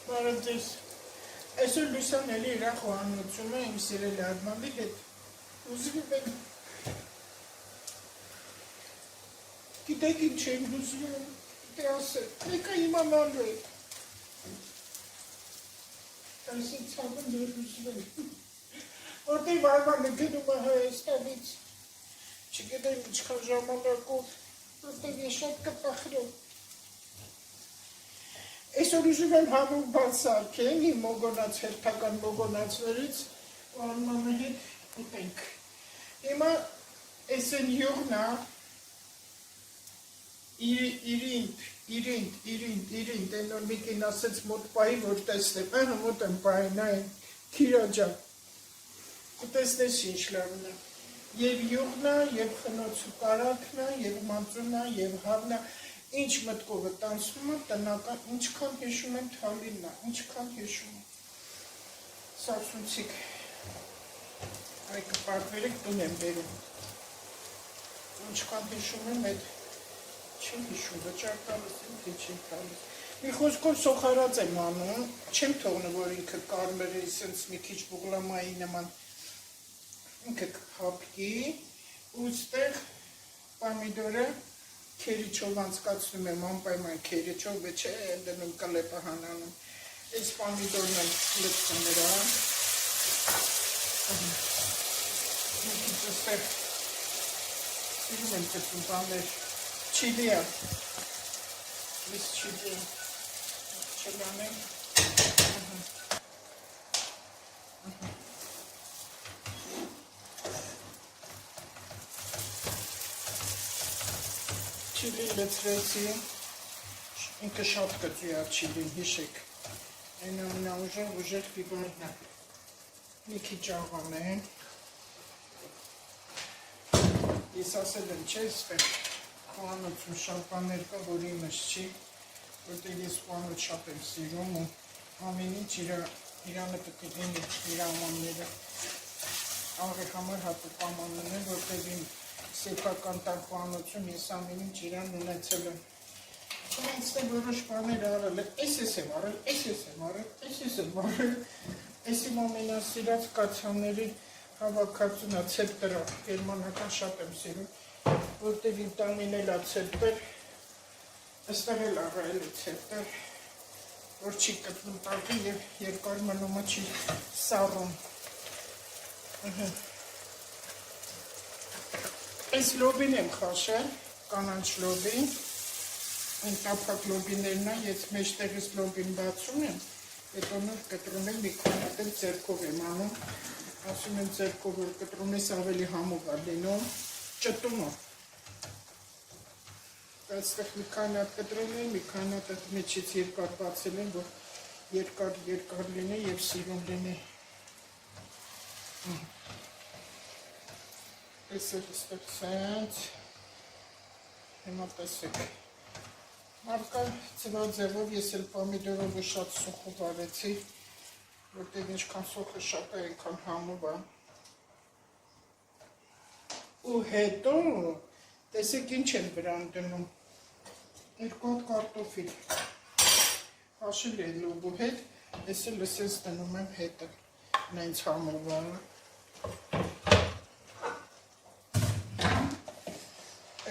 Բարոյձեզ, այսօր լուսան էլի իրա խոհանոցում է իմ սիրելի ադմալի հետ, ուզվում եմ, գիտեք ինչ եմ ուզվում, գիտե ասել, եկա իմանալու է, այսին ցավն դեր ուզվում եմ, որտեղ վարմանը գնում է Հայաստանից, չգիտեմ ինչքան ժամանակով, որտեղ ես շատ կպախրեմ, այսօր ուզում եմ համով բաց սարքել, իմ մոգոնաց հերթական մոգոնացներից, Արմանը հետ ուտենք։ Հիմա այս են յուղնա, իրինդ, ենոր մի կին ասեց մոտ պայի, որ տեսնեմ, այնը մոտ եմ պային, այն քիրաջա, կտեսնես ինչ լավն է, և յուղնա, և խնոցու կարակնա, և մածունա, և հավնա, ինչ մտքովը տանցնում է, տնական, ինչքան հեշում եմ թալիննա, ինչքան հեշում եմ, սացունցիկ, այ կպարտվերեք տուն եմ բերում, ինչքան հեշում եմ այդ, չեմ հիշում, վճար տալիս եմ, թե չեմ տալիս, մի խոսքով սոխարած եմ անում, չեմ թողնում, որ ինքը կարմեր է, սենց մի քիչ բուղլամայի նման, ինքը հապկի, ու ստեղ պամիդորը, քերիչով անցկացնում եմ, անպայման քերիչով, չէ, դնում կլեպը հանանում, այս պամիդորն եմ լծում նրա, մի քիչ ստեղ սիրում եմ կծում բաներ, չիլիա, ես չիլիա, չլանեմ, չիլին լծրեցի, ինքը շատ կծու է չիլին, հիշեք, այն ամենաուժեղ բիբարն է, մի քիչ աղանեն, ես ասել եմ չէ, ստեղ խոհանոցում շատ բաներ կա, որ իմս չի, որտեղ ես խոհանոց շատ եմ սիրում ու ամեն ինչ իրանը պետք է իր ամանները, աղի համար հատուկ ամանն է, որտեղ իմ սեփական տան խոհանոցում ես ամեն ինչ իրան ունեցել եմ։ Այստեղ որոշ բաներ արել եմ, ես եմ արել, ես իմ ամենասիրած կացանների հավաքածունա ցեպտրա, գերմանական շատ եմ սիրում, որտեղ իմ տանին էլ է ցեպտր, այստեղ էլ աղայել է ցեպտր, որ չի կտնում տակի և երկար մնում է չի սառում։ Այս լոբին եմ խաշել, կանանչ լոբին, այն տափակ լոբիներն է, ես մեջտեղից լոբին բացում եմ, հետո նոր կտրում եմ, մի քանի հատ ձեռքով եմ անում, ասում եմ ձեռքով, որ կտրում ես ավելի համով է լինում, ճտում է։ Այստեղ մի քանի հատ կտրում եմ, մի քանի հատ մեջից երկար բացել եմ, որ երկար լինի և սիրուն լինի։ Տեսեք ստեղ սենց, հիմա տեսեք, մարկա ծվաձևով ես էլ պամիդորով շատ սոխով արեցի, որտեղ ինչքան սոխը շատ է, այնքան համով է, ու հետո, տեսեք ինչ եմ վրան դնում, երկու հատ կարտոֆիլ, հաշիլ է լոբու հետ, ես էլ լսես դնում եմ հետը, նենց համով է,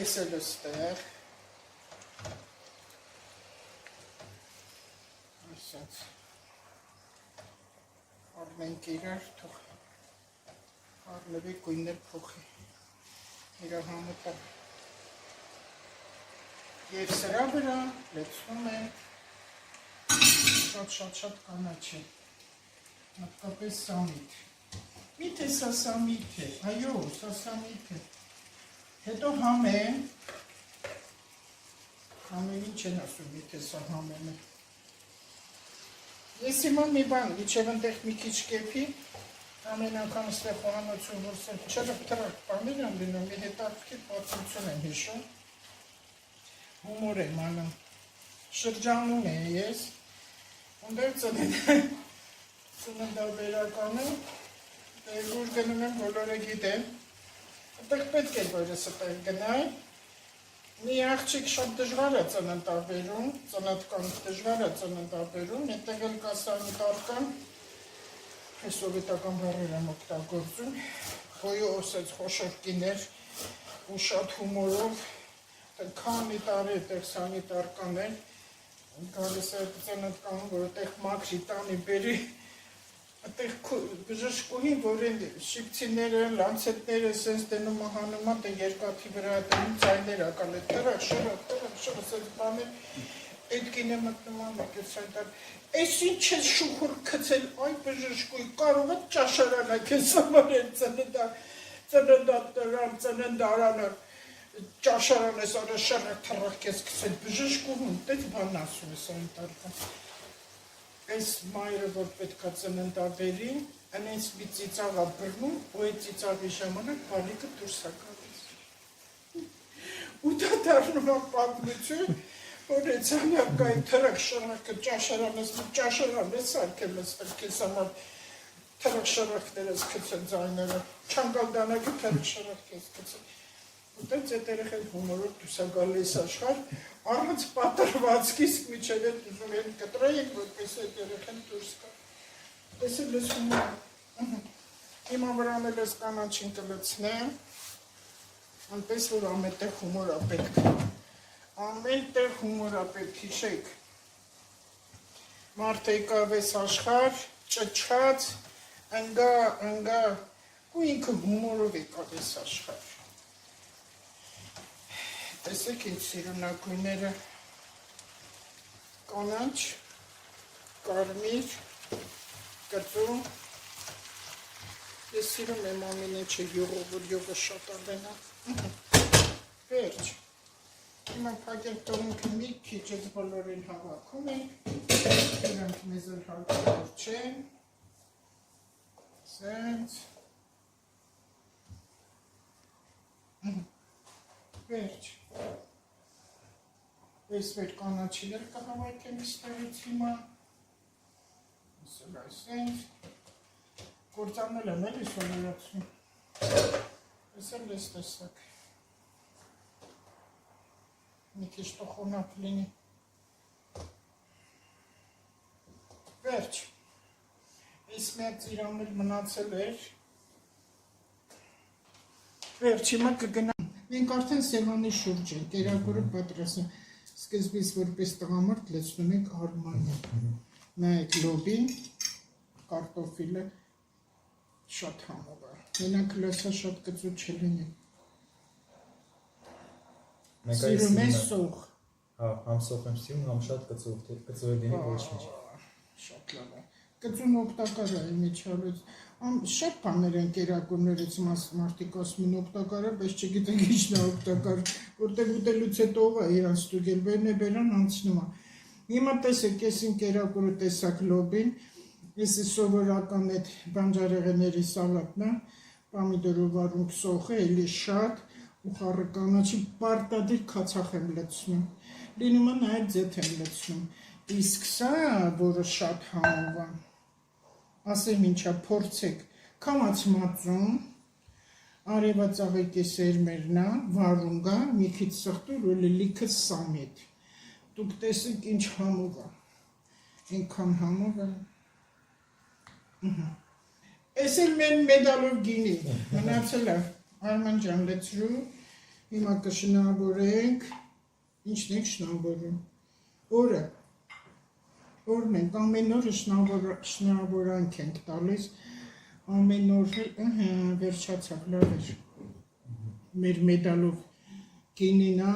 այս էլ ստեղ, այսենց, արմենք իրար, թող արմևի գույներ փոխի, իրար համոտա, և սրա վրա լեցվում եմ, շատ կանաչ է, հատկապես սամիթ, միթե սա սամիթ է, այո, սա սամիթ է, հետո համեմ, համեմ ինչ են ասում, միթե սա համեմ է, ես հիմա մի բան, իչև ընդեղ մի քիչ կեպի, ամեն անգամ ստեղ խոհանոցում, որ սեր չրպտրակ բաներ եմ լինում, մի հետաքրքիր պատմություն եմ հիշում, հումոր եմ անում, շրջանում է ես, ունդեր ծննդաբերականը, ուր գնում եմ բոլորը գիտեմ, այդտեղ պետք է որ ես այդտեղ գնայ, Մի աղջիկ շատ դժվար է ծննդաբերում, ծննդկան դժվար է ծննդաբերում, այդտեղ էլ կա սանիտարական, այս սովետական բառեր եմ օգտագործում, խոյը օսեց խոշոր կիներ ու շատ հումորով, քանի տարի այդտեղ սանիտարական են, գալիս է ծննդկանում, որ այդտեղ մաքրի տանի բերի, այդտեղ բժշկուհին, որ են շիպցիները, լանցետները, սենց դնում հանում, այդտեղ երկաթի վրա դնում ձայներ ակալ է, տրակ, սենց բաներ, այդ կինը մտնում ամեկ է սայտար, այս ինչ է շուխուր կծել, այ բժշկուհի, կարող է ճաշարանը կեզ համար են ծննդարանը, ճաշարան ես արա շարը թռախ կեզ կծել, բժշկուհուն, տեց բան ասում է սանիտարական, այս մայրը, որ պետք է ծննդաբերի, անենց մի ծիծաղ է բռնում, ու այդ ծիծաղի ժամանակ բալիկը դուրս է գալիս։ Ու դա դառնում է պատմություն, որ այդ ցանկային թրակ շարակը ճաշարան է սարքել այստեղ քեզ համար թրակ շարակներս գցեն ձայները, չանկալ դանակի թրակ շարակ քեզ գցեն։ Ուտենց այդ երեխան հումորով դուրս է գալիս աշխարհ, առանց պատրվածքի իսկ միջև այդ ուզում են կտրեին, որպես այդ երեխան դուրս գա։ Տեսել ես հումոր։ Հիմա վրան էլ ես կանաչին կլցնեմ, այնպես որ ամենտեղ հումոր է պետք։ Ամենտեղ հումոր է պետք, հիշեք։ Մարդ եկավ էս աշխարհ, ճչաց, ընգա, ու ինքը հումորով եկավ էս աշխարհ։ Տեսեք ինձ սիրունակույները, կանաչ, կարմիր, կծում, ես սիրում եմ ամեն ինչը յուղով, որ յուղը շատ ալենա, վերջ, հիմա պագել տոնունքը մի քիչ ես բոլորին հավաքում ենք, իրանք մեզ էլ հարկավոր չեն, սենց, վերջ, ես վեր կանաչիներ կհավայքեմ իստեղից հիմա, իսել այսենց, գործանել եմ էլ ես օներացում, ես էլ ես տեսակ, մի քիչ տոխոնապ լինի, վերջ, ես մեկ ծիրան էլ մնացել էր, վերջ, հիմա կգնամ, մենք արդեն սեղանի շուրջ ենք, կերակուրը պատրաստ եմ, սկզբից որպես տղամարդ լցնում ենք արմանը, նայեք լոբին, կարտոֆիլը շատ համով է, մենակ լսա շատ կծու չլինի, սիրում ես սող, համ սող եմ սիրում, համ շատ կծու է լինի ոչ ինչ, շատ լավ է, կծուն օգտակար է միջալուց, շատ բաներ են կերակուրներից մարդիկ ասում են օգտակար է, բայց չգիտենք ինչն է օգտակար, որտեղ ուտելուց հետո ով է իրան ստուգել, բերն է բերան անցնում է։ Հիմա տեսեք, ես իմ կերակուրը տեսակ լոբին, ես սովորական այդ բանջարեղենների սալատն է, պամիդորով վարունգ սոխը, էլի շատ, ու խառը կանաչի պարտադիր քացախ եմ լցնում, լինում է նաև ձեթ եմ լցնում, իսկ սա, որը շատ համով է, ասեմ ինչա, փորձեք, կամաց մածուն, արևածաղիկի սերմերնա, վարունգա, մի քիչ սխտուր, ու լիքը սամետ, դուք տեսեք ինչ համով է, ինքան համով է, ես էլ մեն մեդալով գինի, մնացել է, Արման ջան լեցրու, հիմա կշնավորենք, ինչն ենք շնավորում, օրն ենք, ամեն օրը շնավորանք ենք տալիս, ամեն օրը վերջացավ, լավ էր, մեր մեդալով գինինա,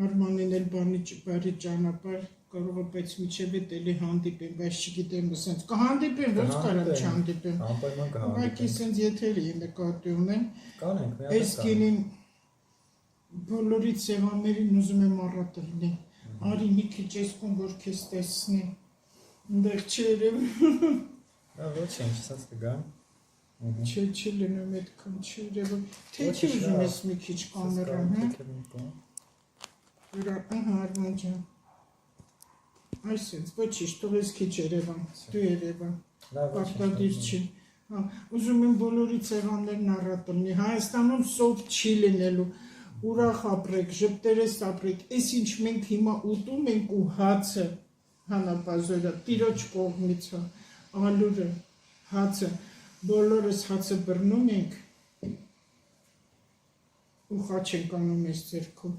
Արմանին էլ բարի ճանապար, կարող է բայց միջև էտ էլի հանդիպեմ, բայց չգիտեմ սենց, կհանդիպեմ, ոնց կարամ չհանդիպեմ, ուղղակի սենց եթերի նկատի ունեմ, այս գինին բոլորի սեղաններին ուզում եմ առատը լինի, արի մի քիչ եսքում, որ քեզ տեսնի, ընդեղ չերևում, ոչ ինչ, սենց կգամ, չի լինում այդքան չերևում, թեքի ուզում ես մի քիչ կամերան, Արման ջան, այսենց, ոչիշ, թող ես քիչ երևան, դու երևան, պարտադիր չի, ուզում եմ բոլորի սեղաններն առատը լինի, Հայաստանում սով չի լինելու, ուրախ ապրեք, ժպտերես ապրեք, այս ինչ մենք հիմա ուտում ենք ու հացը, հանապազորը, տիրոջ կողմից է, ալուրը, հացը, բոլորս հացը բռնում ենք ու խաչ ենք անում ես ձերքում,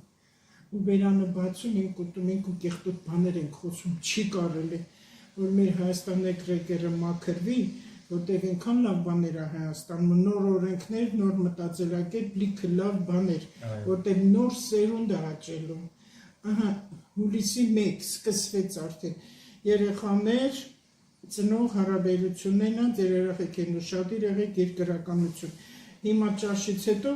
ու բերանը բացում ենք ուտում ենք ու կեղտոտ բաներ ենք խոսում, չի կարելի, որ մեր Հայաստանի գրեկերը մաքրվի, որտեղ այնքան լավ բաներ է Հայաստանում, նոր օրենքներ, նոր մտածելակերպ, լիքը լավ բաներ, որտեղ նոր սերունդ է աճելու, ահա, հուլիսի 1 սկսվեց արդեն, երեխաներ, ծնող հարաբերություններն են, ձեր երեխեքեն ուշադիր եղեք երկրականություն, հիմա ճաշից հետո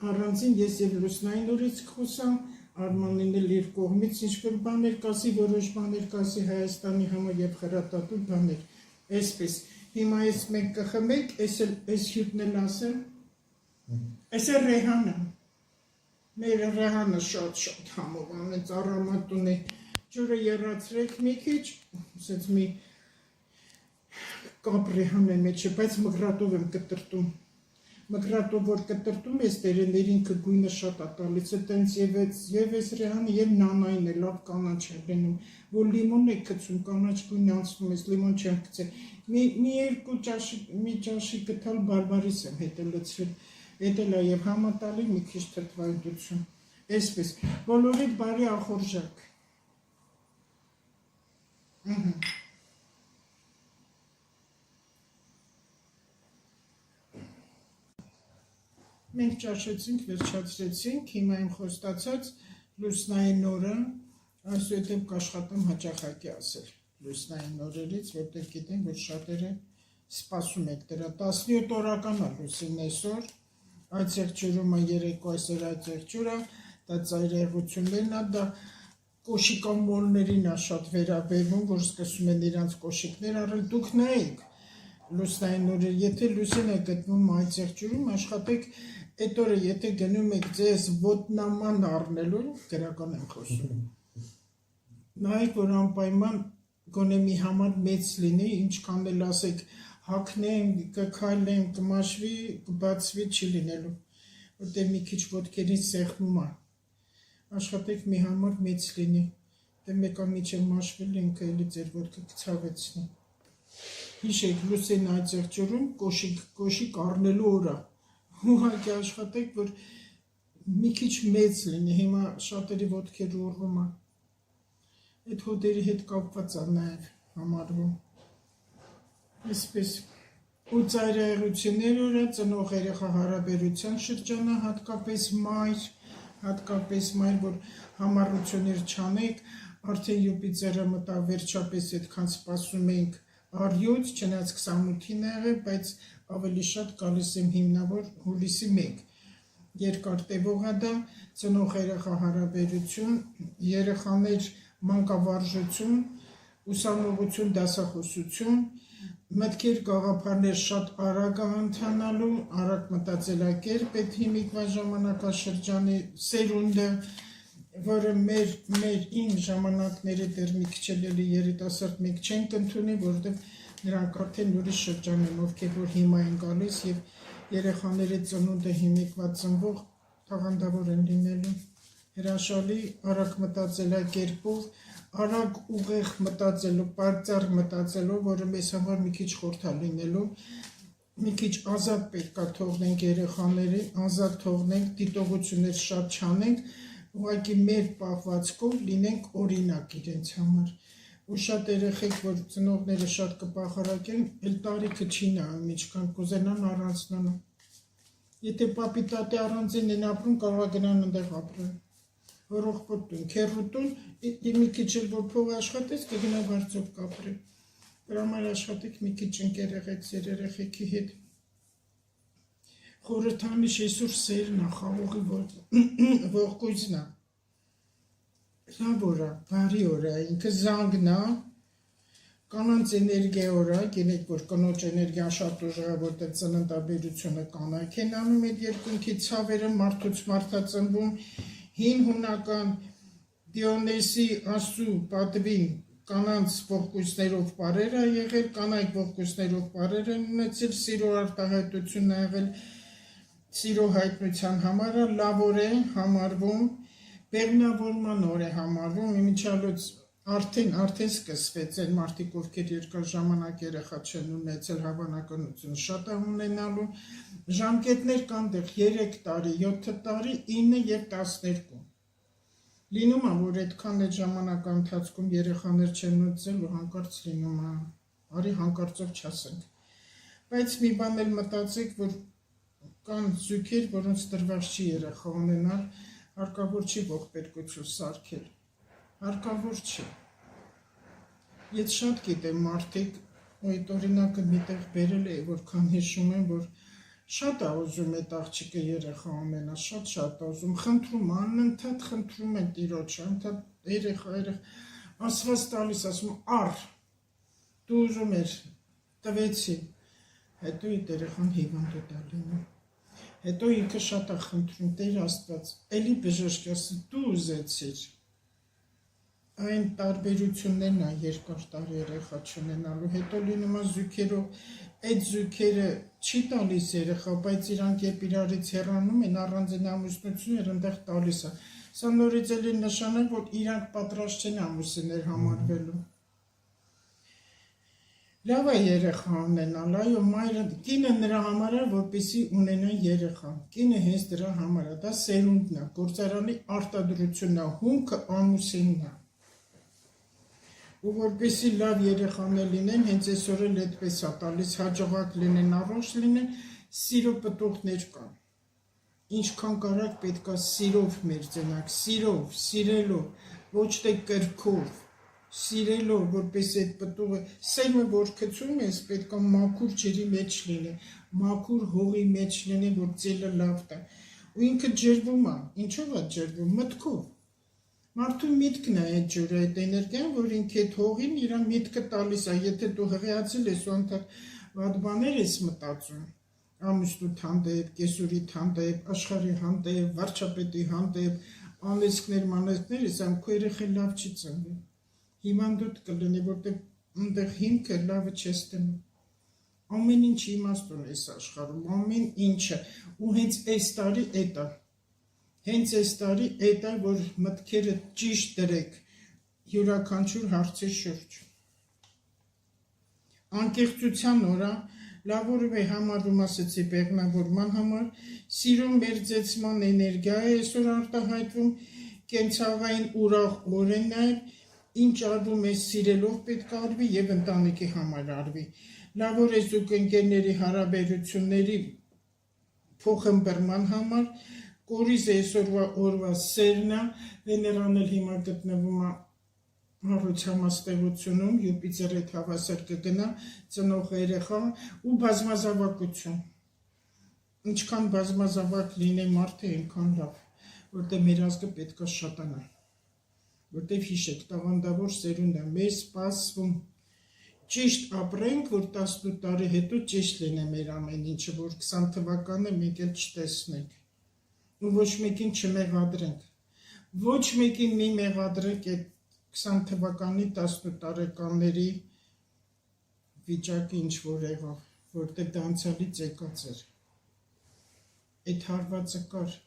առանձին ես և Լուսնային նորից կխոսամ, Արմանին էլ իր կողմից ինչ-որ բաներ կասի, որոշ բաներ կասի Հայաստանի համար և խրատատու բաներ, այսպես, հիմա ես մեկ կխմեք, այս հյութն էլ ասեմ, այս է Ռեհանը, մեր Ռեհանը շատ համով ամեն ծառամատուն է, ջուրը եռացրեք մի քիչ, ասեց մի կապ Ռեհան է մեջ է, բայց մգրատով եմ կտրտում, մգրատով որ կտրտում ես տերեներին կգույնը շատ ատալից է տենց և ես Ռեհանը և նանային է լավ կանաչ է բենում, որ լիմոն է կծում, կանաչ գույնը անցնում ես, լիմոն չեմ կծել, մի ճաշի գտալ բարբարիս եմ հետ է լծրել, հետ էլ է և համատալի մի քիչ թրթվայդություն, այսպես, բոլորիդ բարի ախորժակ, Մենք ճաշեցինք, վերջացրեցինք, հիմա եմ խոստացած Լուսնային նորը, այսուհետև կաշխատեմ հաճախակի ասել Լուսնային նորերից, որտեղ գիտեմ, որ շատերը սպասում եք դրա, 17 օրական է Լուսին այսօր, այդ եղջյուրումը երեկո այսօր այդ եղջյուրը, դա ծայրեղություններն է, դա կոշիկամոլներին է շատ վերաբերվում, որ սկսում են իրանց կոշիկներ առել, դուք նայեք Լուսնային նորեր, եթե լուսին է գտնում այդ եղջյուրում, աշխատեք այդ օրը եթե գնում եք ձեզ ոտնաման առնելուն, գրական եմ խոսում, նայեք, որ անպայման գոնե մի համար մեծ լինի, ինչքան էլ ասեք հագնեմ, կքայլեմ, կմաշվի, կբացվի, չի լինելու, որտեղ մի քիչ ոտքերին սեղմում է, աշխատեք մի համար մեծ լինի, դե մեկա միջև մաշվել ինքը էլի ձեր ոտքը կցավեցնի, հիշեք լուսին այդ եղջյուրում կոշիկ առնելու օր է, ուղղակի աշխատեք, որ մի քիչ մեծ լինի, հիմա շատերի ոտքերը ուռվում է, այդ հոդերի հետ կապված է նաև համարվում, այսպես, ու ծայրահեղություններ օրը, ծնող երեխա հարաբերության շրջանը, հատկապես մայր, որ համառություններ չանեք, արդեն Յուպիտերը մտա վերջապես այդքան սպասում ենք առյուծ, չնայած 28-ին է եղել, բայց ավելի շատ գալիս եմ հիմնավոր հուլիսի 1, երկար տևող է դա, ծնող երեխա հարաբերություն, երեխաներ մանկավարժություն, ուսանողություն, դասախոսություն, մտքեր գաղափարներ շատ արագ ընթանալու, արագ մտածելակերպ, այդ հիմիկվա ժամանակաշրջանի սերունդը, որը մեր իմ ժամանակները դեռ մի քիչ էլի երիտասարդ մենք չենք ընդունի, որովհետև նրանք արդեն ուրիշ շրջան են, ովքեր որ հիմա են գալիս և երեխաների ծնունդը հիմիկված ծնվող տաղանդավոր են լինելու, հրաշալի, արագ մտածելակերպով, արագ ուղեղ մտածելով, պարծառ մտածելով, որը մեզ համար մի քիչ խորհրդ է լինելու, մի քիչ ազատ պետք է թողնենք երեխաներին, ազատ թողնենք, դիտողություններ շատ չանենք, ուղղակի մեր պահվածքով լինենք օրինակ իրենց համար, ու շատ երեխեք, որ ծնողները շատ կպախարակեն, էլ տարիքը չի նայում, ինչքան կուզենան առանձնանալ, եթե պապի տատի առանձին են ապրում, կարող է գնան ընդեղ ապրել, հորոխպոտ տուն, քեռու տուն, մի քիչ էլ որ փող աշխատես, կգնա բարձով կապրել, դրա համար աշխատեք մի քիչ ընկեր եղեք ձեր երեխեքի հետ, խորհրդանիշ այսօր սերն է, խաղողի ողկույզն է, լավ օր է, բարի օր է, ինքը զանգն է, կանանց էներգիա օր է, գինեք, որ կնոջ էներգիան շատ ուժեղ է, որտեղ ծննդաբերությունը կանայք են անում այդ երկնքի ցավերը, մարդուց մարդ է ծնվում, հին հունական Դիոնիսի աստծու պատվին կանանց ողկույզներով պարեր է եղել, կանայք ողկույզներով պարեր են ունեցել, սիրո արտահայտությունն է եղել, սիրո հայտնության համար է, լավ օր է համարվում, բեղմնավորման օր է համարվում, իմիջիալոց արդեն սկսվեց այն մարդիկ, ովքեր երկար ժամանակ երեխա չեն ունեցել, հավանականություն շատ է ունենալու, ժամկետներ կան դեղ 3 տարի, 7 տարի, 9 և 12։ Լինում է, որ այդքան այդ ժամանակ ընթացքում երեխաներ չեն ունեցել ու հանկարծ լինում է, արի հանկարծով չասենք։ Բայց մի բան էլ մտածեք, որ կան զույգեր, որոնց տրված չի երեխա ունենալ, հարկավոր չի ողբերգություն սարքել, հարկավոր չի։ Ես շատ գիտեմ մարդիկ, ու այդ օրինակը միտեղ բերել է, որքան հիշում եմ, որ շատ է ուզում այդ աղջիկը երեխա ունենա, շատ է ուզում, խնդրում, անընդհատ խնդրում են տիրոջը, անընդհատ երեխա, ասված տալիս, ասում առ, դու ուզում էր, տվեցի, հետո այդ երեխան հիվանդ է լինում, հետո ինքը շատ է խնդրում, Տեր Աստված, էլի բժշկ ասի, դու ուզեցիր, այն տարբերություններն է երկար տարի երեխա չունենալու, հետո լինում է զույգերով, այդ զույգերը չի տալիս երեխա, բայց իրանք երբ իրարից հեռանում են, առանձին ամուսնություններ ընդեղ տալիս է, սա նորից էլի նշան է, որ իրանք պատրաստ չեն ամուսիններ համարվելու։ Լավ է երեխա ունենալ, այո, մայրը, կինը նրա համար է, որպեսզի ունենա երեխա, կինը հենց դրա համար է, դա սերունդն է, գործարանի արտադրությունն է, հումքը ամուսինն է։ Ու որպեսզի լավ երեխաներ լինեն, հենց այսօր էլ այդպես է տալիս, հաջողակ լինեն, առողջ լինեն, սիրո պտուղներ կան։ Ինչքան կարակ պետք է սիրով մերձենակ, սիրով, սիրելով, ոչ թե կրքով, սիրելով, որպեսզի այդ պտուղը, սերմը որ գցում ես, պետք է մաքուր ջրի մեջ լինի, մաքուր հողի մեջ լինի, որ ծելը լավ տա։ Ու ինքը ջրվում է, ինչով է ջրվում, մտքով։ Մարդու միտքն է այդ ջուրը, այդ էներգիան, որ ինքը այդ հողին իր միտքը տալիս է, եթե դու հղիացել ես ու անթար վատ բաներ ես մտածում, ամուսնուդ հանդեպ, կեսուրիդ հանդեպ, աշխարհի հանդեպ, վարչապետի հանդեպ, անեծքներ, մանեծքներ ես, ամ քո երեխան լավ չի ծնվի, հիվանդոտ կլինի, որտեղ այնտեղ հիմքը լավը չես տնում, ամեն ինչ իմաստ ունի այս աշխարհում, ամեն ինչը, ու հենց այս տարի էդ է։ Հենց այս տարի էդ է, որ մտքերը ճիշտ դրեք յուրաքանչյուր հարցի շուրջ։ Անկեղծության օր, լավ օր է համարվում, ասեցի բեղմնավորման համար, սիրո մերձեցման էներգիա է այսօր արտահայտվում, կենցաղային ուրախ օր է նաև, ինչ արվում է սիրելով պետք է արվի և ընտանիքի համար արվի։ Լավ օր է զուգընկերների հարաբերությունների փոխըմբռնման համար, Կորիզ է այսօրվա օրվա սերն է, Վեներան էլ հիմա գտնվում է հարուցամաստեղությունում, Յուպիտեր հետ հավասար կգնա, ծնող երեխա ու բազմազավակություն։ Ինչքան բազմազավակ լինի մարդը, այնքան լավ, որտեղ մեր ազգը պետք է շատանա, որտեղ հիշեք, տաղանդավոր սերունդ է, մեր սպասվում ճիշտ ապրենք, որ 18 տարի հետո ճիշտ լինի մեր ամեն ինչը, որ 20 թվականը մենք էլ չտեսնենք։ Ու ոչ մեկին չմեղադրենք, ոչ մեկին մի մեղադրենք այդ 20 թվականի 18 տարեկանների վիճակը ինչ որ եղավ, որտեղ դա անցյալից եկած էր, այդ հարվածը կար,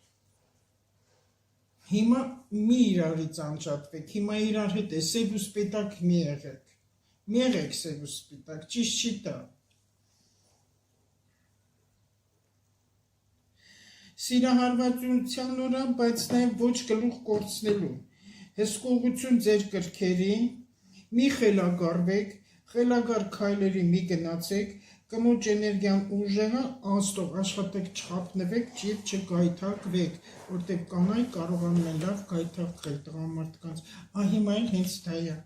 հիմա մի իրարից անջատվեք, հիմա իրար հետ է, սև ու սպիտակ մի եղեք սև ու սպիտակ, ճիշտ չի տա, Սիրահարվածության օր, բայց նաև ոչ գլուխ կորցնելու, հսկողություն ձեր կրքերին, մի խելագարվեք, խելագար քայլերի մի գնացեք, կնոջ էներգիան ուժեղը, անստող աշխատեք չխափնվեք, չգայթակվեք, որտեղ կանայք կարողանում են լավ գայթակղել տղամարդկանց, հիմա էլ հենց դա է,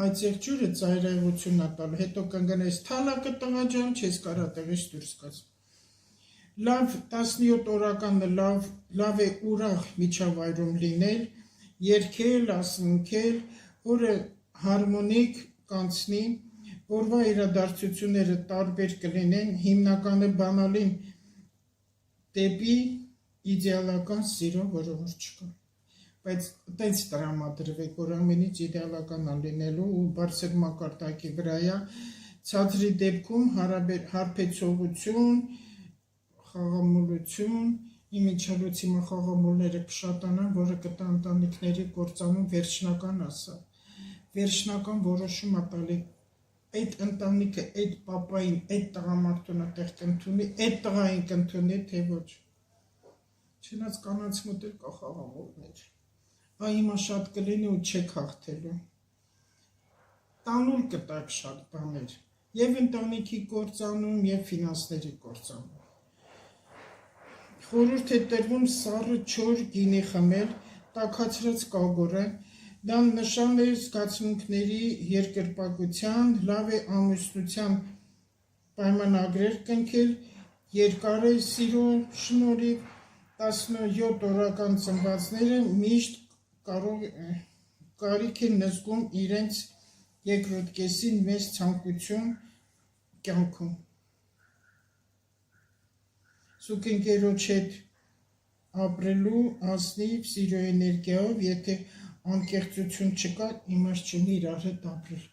այդ զեղջուրը ծայրահեղությունն է տալու, հետո կընկնես թալակը տղա ջան, չես կարա տեղից դուրս գաս։ Լավ 17 օրականը լավ է ուրախ միջավայրում լինել, երգել, ասմունքել, օրը հարմոնիկ կանցնի, օրվա իրադարձությունները տարբեր կլինեն, հիմնականը բանալին դեպի իդեալական սիրո որևէ չկա, բայց տենց տրամադրվեք, որ ամեն ինչ իդեալական է լինելու ու բարձր մակարդակի վրա է, ցածրի դեպքում հարբեցողություն, խաղամոլություն, իմիջալոցի խաղամոլները կշատանան, որը կտա ընտանիքների կործանում վերջնական ասա, վերջնական որոշում ատալի, այդ ընտանիքը, այդ պապային, այդ տղամարդունը տեղ կընդունի, այդ տղային կընդունի, թե ոչ, չնած կանանց մոտ էլ կա խաղամոլներ, հիմա շատ կլինի ու չեք հաղթելու, տանուլ կտակ շատ բաներ, և ընտանիքի կործանում, և ֆինանսների կործանում, խորհուրդ է տրվում սառը չոր գինի խմել, տաքացրած կագորը, դա նշան է զգացմունքների երկրպագության, լավ է ամուսնության պայմանագրեր կնքել, երկար է սիրո շնորհիվ, 17 օրական ծնվածները միշտ կարիք են զգում իրենց երկրորդ կեսին մեծ ցանկություն կյանքում։ Զուգընկերոջ հետ ապրելու ազնիվ սիրո էներգիայով, եթե անկեղծություն չկա, իմաստ չունի իրար հետ ապրել։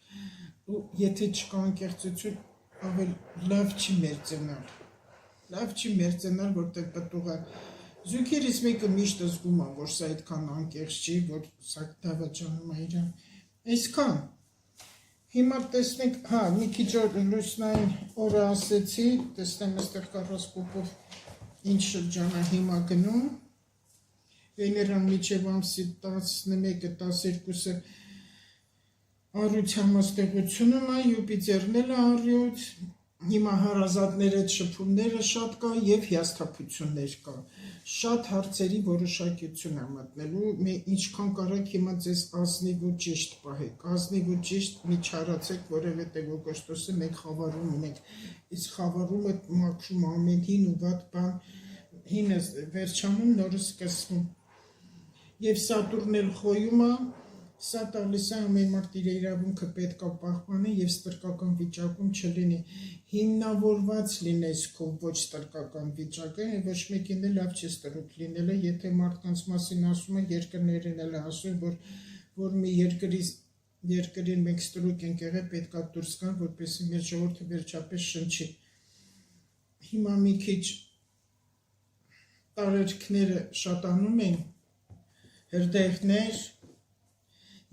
Ու եթե չկա անկեղծություն, ավել լավ չի մերձենալ։ Լավ չի մերձենալ, որտեղ պտուղը զույգերից մեկը միշտ զգում է, որ սա այդքան անկեղծ չի, որ սա դավաճանում է իրան։ Այսքան։ Հիմա տեսնենք, մի քիչ լուսնային օրը ասեցի, տեսնեմ այստեղ կառասկոպով ինչ շրջան է հիմա գնում, Վեներան մինչև ամսի 11-12-ը առույթ համաստեղությունում է, Յուպիտերն էլ է առյոց, հիմա հարազատներ այդ շփումները շատ կա և հիասթափություններ կա, շատ հարցերի որոշակիություն է մտնելու, ինչքան կարաք հիմա ձեզ ազնիվ ու ճիշտ պահեք, ազնիվ ու ճիշտ մի չարացեք, որևէտև օգոստոսը մենք խավարում ունենք, իսկ խավարումը մաքրում ամեն հին ու վատ բան, հինը վերջանում, նորը սկսվում, և Սատուրն էլ խոյում է, սա տալիս է ամեն մարդ իր իրավունքը պետք է պահպանի և ստրկական վիճակում չլինի, հիմնավորված լինես քո ոչ ստրկական վիճակը, ոչ մեկին էլ լավ չի ստրուկ լինելը, եթե մարդկանց մասին ասում է, երկրներին էլ ասում, որ մի երկրին մենք ստրուկ ենք եղել, պետք է դուրս գան, որպեսզի մեր ժողովուրդը վերջապես շնչի։ Հիմա մի քիչ տարերքները շատանում են, հրդեհներ,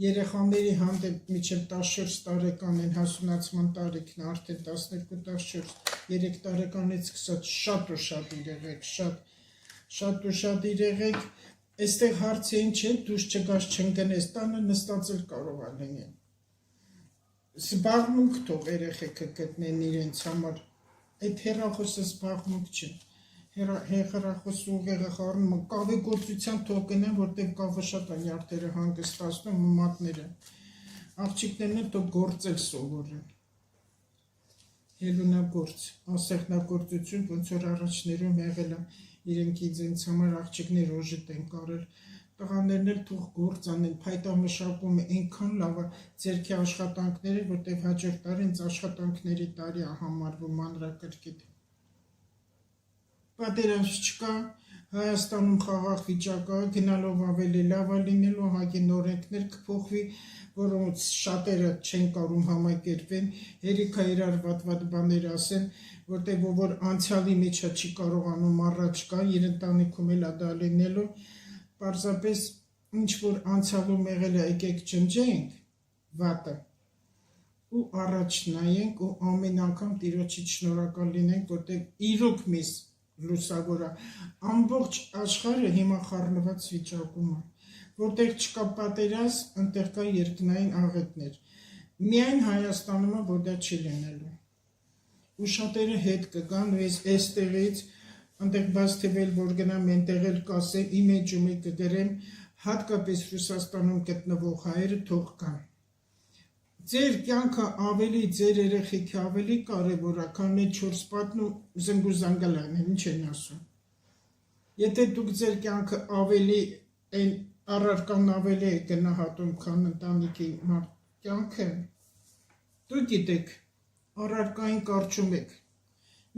երեխաների հանդեպ մինչև 14 տարեկան են հասունացման տարիքն արդեն 12-14, 3 տարեկանից սկսած շատ ու շատ իրեղեք, շատ ու շատ իրեղեք, այստեղ հարցը ինչ է, դուրս չգաս չընկնես, տանը նստած էլ կարող է լինել, զբաղմունք թող երեխեքը գտնեն իրենց համար, այդ հեռախոսը զբաղմունք չէ, հեռախոս ուղեղը խառնում, կավե գործության թող գնեն, որտեղ կավը շատ է նյարդերը հանգստացնում ու մատները, աղջիկներն էլ թող գործել սովորեն, հելունագործ, ասեղնագործություն, ոնց որ առաջներում եղել է, իրենք ինձ համար աղջիկներ օժիտ են կարել, տղաներն էլ թող գործ անեն, փայտամշակումը այնքան լավ է ձերքի աշխատանքները, որտեղ հաջորդ տարի ինձ աշխատանքների տարի է համարվում մանրակրկիտ։ Պատերազմ չկա, Հայաստանում խաղաղ վիճակը, գնալով ավելի լավ է լինելու, հագին օրենքներ կփոխվի, որոնց շատերը չեն կարում համակերպեն, հերիք է իրար վատ բաներ ասեն, որտեղ որ անցյալի մեջը չի կարողանում առաջ գա, իր ընտանիքում էլ դա լինելու, պարզապես ինչ որ անցյալում եղել է եկեք ջնջենք վատը ու առաջ նայենք ու ամեն անգամ Տիրոջից շնորհակալ լինենք, որտեղ իրոք մեզ լուսավոր է, ամբողջ աշխարհը հիմա խառնված վիճակում է, որտեղ չկա պատերազմ, այնտեղ կա երկնային աղետներ, միայն Հայաստանում է, որ դա չի լինելու, ու շատերը հետ կգան, ու այստեղից, այնտեղ բաց թվել, որ գնամ այնտեղ էլ կասեմ, իմ էջում կգրեմ, հատկապես Ռուսաստանում գտնվող հայերը թող կան, ձեր կյանքը ավելի, ձեր երեխեքը ավելի կարևոր է, քան այդ 4 պատն ու զնգուզանգալան են, ինչ են ասում, եթե դուք ձեր կյանքը ավելի, այն առարկան ավելի է գնահատում, քան ընտանիքի կյանքը, դուք գիտեք, առարկային կարճում եք,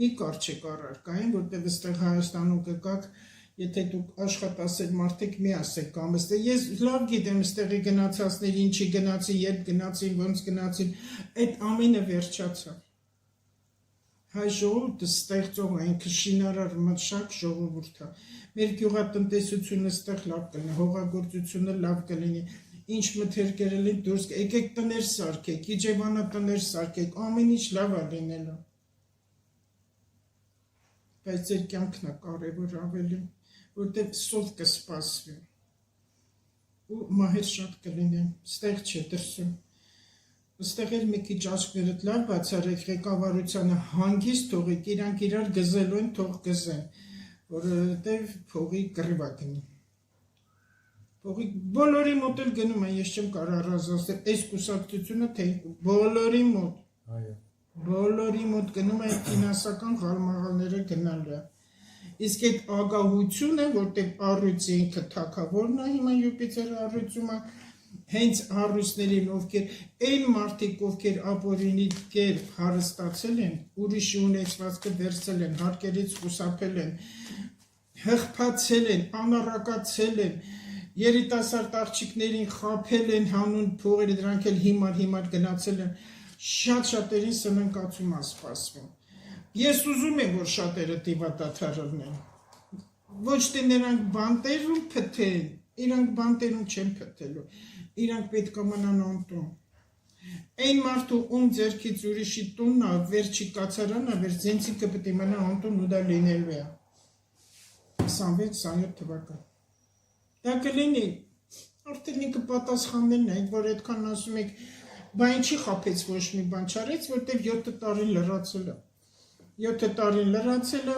մի կարճեք առարկային, որտեղ այստեղ Հայաստանում կգաք, եթե դուք աշխատասեր մարդիկ մի ասեք կամ ես լավ գիտեմ այստեղի գնացածներ, ինչի գնացի, երբ գնացին, ոնց գնացին, այդ ամենը վերջացավ, հայ ժողովուրդը ստեղծող այն քշինարար մշակ ժողովուրդ է։ Մեր գյուղատնտեսությունը ստեղ լավ կլինի, հողագործությունը լավ կլինի, ինչ մթերքեր են դուրս, եկեք տներ սարքեք, իջևանա տներ սարքեք, ամեն ինչ լավ է լինելու։ Բայց ձեր կյանքն է կարևոր ավելի, որտեղ սով կսպասվի։ Ու մահեր շատ կլինեն, ստեղ չէ դրսում։ Ստեղ էլ մի քիչ աչքերդ լավ բացառեք, ղեկավարությանը հանգիստ թողեք, իրանք իրար գզելու են, թող գզեն, որովհետև փողի կռիվ է գնում։ Փողի բոլորի մոտ էլ գնում է, ես չեմ կարող առանձնացնել, այս կուսակցությունը թե բոլորի մոտ։ Այո։ Բոլորի մոտ գնում է ֆինանսական խալմաղալները գնալու է։ Իսկ այդ ագահությունը, որտեղ առույցի ինքը թագավորն է, հիմա Յուպիտերը առույցում է, հենց առույցներին, ովքեր այն մարդիկ, ովքեր ապօրինի կերպ հարստացել են, ուրիշի ունեցվածքը վերցել են, հարկերից խուսափել են, հղբացել են, անառակացել են, երիտասարդ աղջիկներին խաբել են հանուն փողերը, դրանք էլ հիմար գնացել են, շատ-շատերին սննկացում է սպասվում։ Ես ուզում եմ, որ շատերը դիվադադար լինեն։ Ոչ թե նրանք բանտերում փթեն, իրանք բանտերում չեն փթելու, իրանք պետք է մնան անտուն։ Այն մարդու ում ձեռքից ուրիշի տունն է, վերջի կացարանն է, վեր զենցիկը պետք է մնա անտուն ու դա լինելու է։ 26-27 թվական։ Դա կլինի, արդեն ինքը պատասխաններն է, որ այդքան ասում եք, բա ինչի խաբեց ոչ մի բան չարեց, որտև 7 տարին լրացել է։ 7 տարին լրացել է,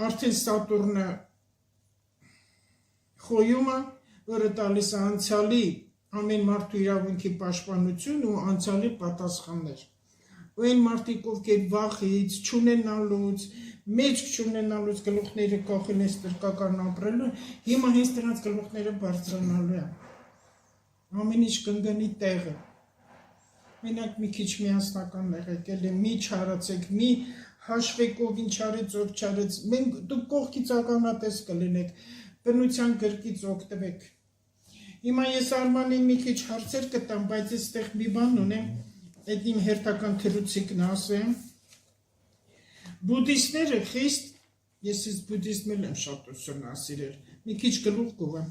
արդեն Սատուրնը խոյում է, որը տալիս է անցյալի ամեն մարդու իրավունքի պաշտպանություն ու անցյալի պատասխաններ։ Ու այն մարդիկ, ովքեր վախից, չունենալուց, մեջք չունենալուց գլուխները կախել են ստրկական ապրելու, հիմա հենց դրանց գլուխները բարձրանալու է։ Ամեն ինչ կընկնի տեղը։ Մենակ մի քիչ միասնական եղեք, մի չարացեք, մի հաշվեք ով ինչ արեց, ով չարեց, դուք կողքից ականատես կլինեք, բնության գրկից օգտվեք։ Հիմա ես Արմանին մի քիչ հարցեր կտամ, բայց այստեղ մի բան ունեմ, այդ իմ հերթական թրուցիկն ասեմ։ Բուդդիստները խիստ, ես բուդդիզմն եմ շատ ուսումնասիրել, մի քիչ գլուխ կողեմ,